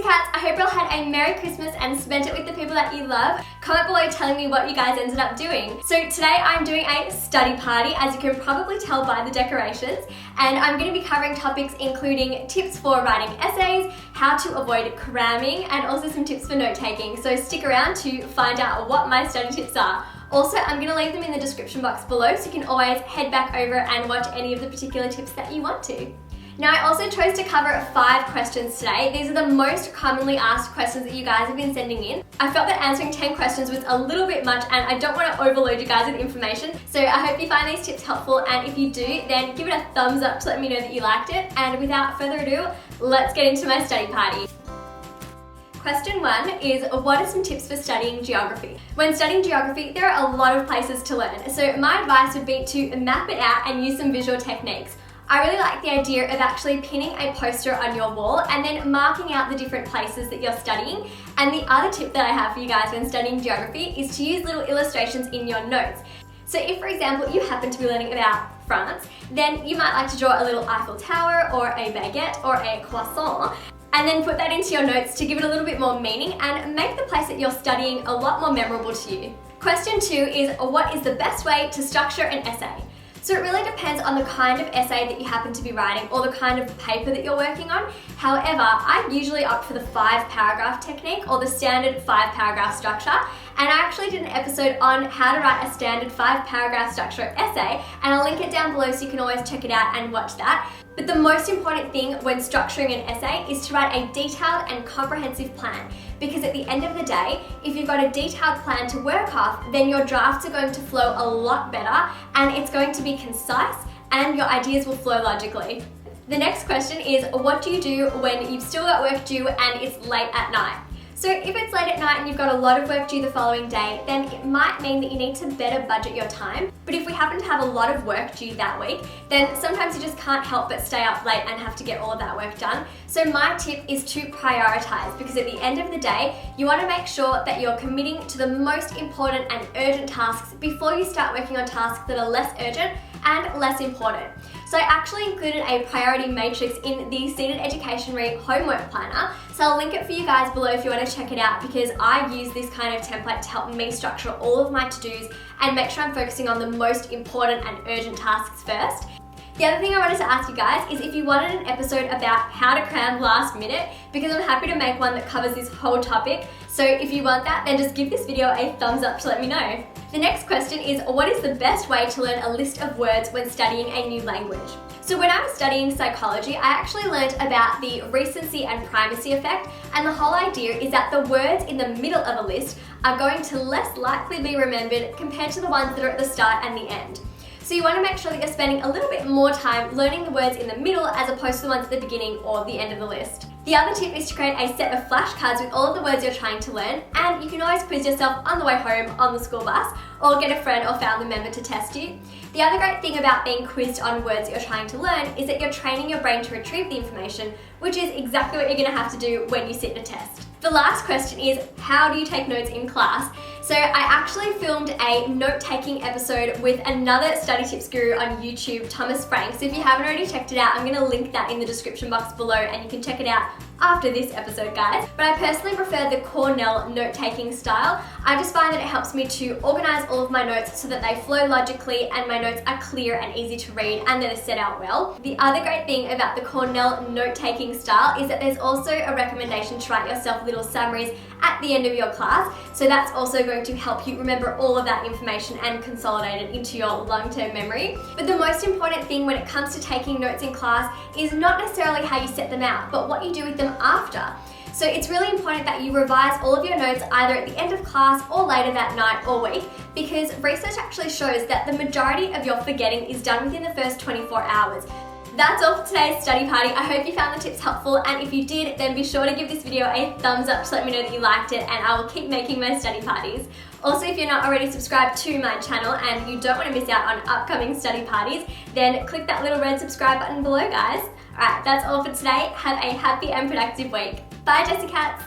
Cats, I hope you all had a Merry Christmas and spent it with the people that you love. Comment below telling me what you guys ended up doing. So today I'm doing a study party, as you can probably tell by the decorations, and I'm going to be covering topics including tips for writing essays, how to avoid cramming, and also some tips for note-taking. So stick around to find out what my study tips are. Also, I'm going to leave them in the description box below so you can always head back over and watch any of the particular tips that you want to. Now, I also chose to cover 5 questions today. These are the most commonly asked questions that you guys have been sending in. I felt that answering 10 questions was a little bit much and I don't want to overload you guys with information. So I hope you find these tips helpful, and if you do, then give it a thumbs up to let me know that you liked it. And without further ado, let's get into my study party. Question 1 is, what are some tips for studying geography? When studying geography, there are a lot of places to learn. So my advice would be to map it out and use some visual techniques. I really like the idea of actually pinning a poster on your wall and then marking out the different places that you're studying. And the other tip that I have for you guys when studying geography is to use little illustrations in your notes. So if, for example, you happen to be learning about France, then you might like to draw a little Eiffel Tower or a baguette or a croissant, and then put that into your notes to give it a little bit more meaning and make the place that you're studying a lot more memorable to you. Question 2 is, what is the best way to structure an essay? So it really depends on the kind of essay that you happen to be writing or the kind of paper that you're working on. However, I usually opt for the 5-paragraph technique or the standard 5-paragraph structure. And I actually did an episode on how to write a standard 5-paragraph structure essay, and I'll link it down below so you can always check it out and watch that. But the most important thing when structuring an essay is to write a detailed and comprehensive plan, because at the end of the day, if you've got a detailed plan to work off, then your drafts are going to flow a lot better and it's going to be concise and your ideas will flow logically. The next question is, what do you do when you've still got work due and it's late at night? So if it's late at night and you've got a lot of work due the following day, then it might mean that you need to better budget your time. But if we happen to have a lot of work due that week, then sometimes you just can't help but stay up late and have to get all of that work done. So my tip is to prioritize, because at the end of the day, you want to make sure that you're committing to the most important and urgent tasks before you start working on tasks that are less urgent and less important. So I actually included a priority matrix in the Seated Education Re homework planner. So I'll link it for you guys below if you want to check it out, because I use this kind of template to help me structure all of my to-dos and make sure I'm focusing on the most important and urgent tasks first. The other thing I wanted to ask you guys is if you wanted an episode about how to cram last minute, because I'm happy to make one that covers this whole topic. So if you want that, then just give this video a thumbs up to let me know. The next question is, what is the best way to learn a list of words when studying a new language? So when I was studying psychology, I actually learned about the recency and primacy effect, and the whole idea is that the words in the middle of a list are going to less likely be remembered compared to the ones that are at the start and the end. So you want to make sure that you're spending a little bit more time learning the words in the middle as opposed to the ones at the beginning or the end of the list. The other tip is to create a set of flashcards with all of the words you're trying to learn, and you can always quiz yourself on the way home on the school bus or get a friend or family member to test you. The other great thing about being quizzed on words that you're trying to learn is that you're training your brain to retrieve the information, which is exactly what you're going to have to do when you sit a test. The last question is, how do you take notes in class? So I actually filmed a note-taking episode with another study tips guru on YouTube, Thomas Frank. So if you haven't already checked it out, I'm going to link that in the description box below and you can check it out after this episode, guys. But I personally prefer the Cornell note-taking style. I just find that it helps me to organize all of my notes so that they flow logically and my notes are clear and easy to read and that are set out well. The other great thing about the Cornell note-taking style is that there's also a recommendation to write yourself little summaries at the end of your class. So that's also going to help you remember all of that information and consolidate it into your long-term memory. But the most important thing when it comes to taking notes in class is not necessarily how you set them out, but what you do with them after. So it's really important that you revise all of your notes either at the end of class or later that night or week, because research actually shows that the majority of your forgetting is done within the first 24 hours. That's all for today's study party. I hope you found the tips helpful, and if you did, then be sure to give this video a thumbs up to let me know that you liked it, and I will keep making my study parties. Also, if you're not already subscribed to my channel and you don't want to miss out on upcoming study parties, then click that little red subscribe button below, guys. Alright, that's all for today. Have a happy and productive week. Bye, Jessie Cats!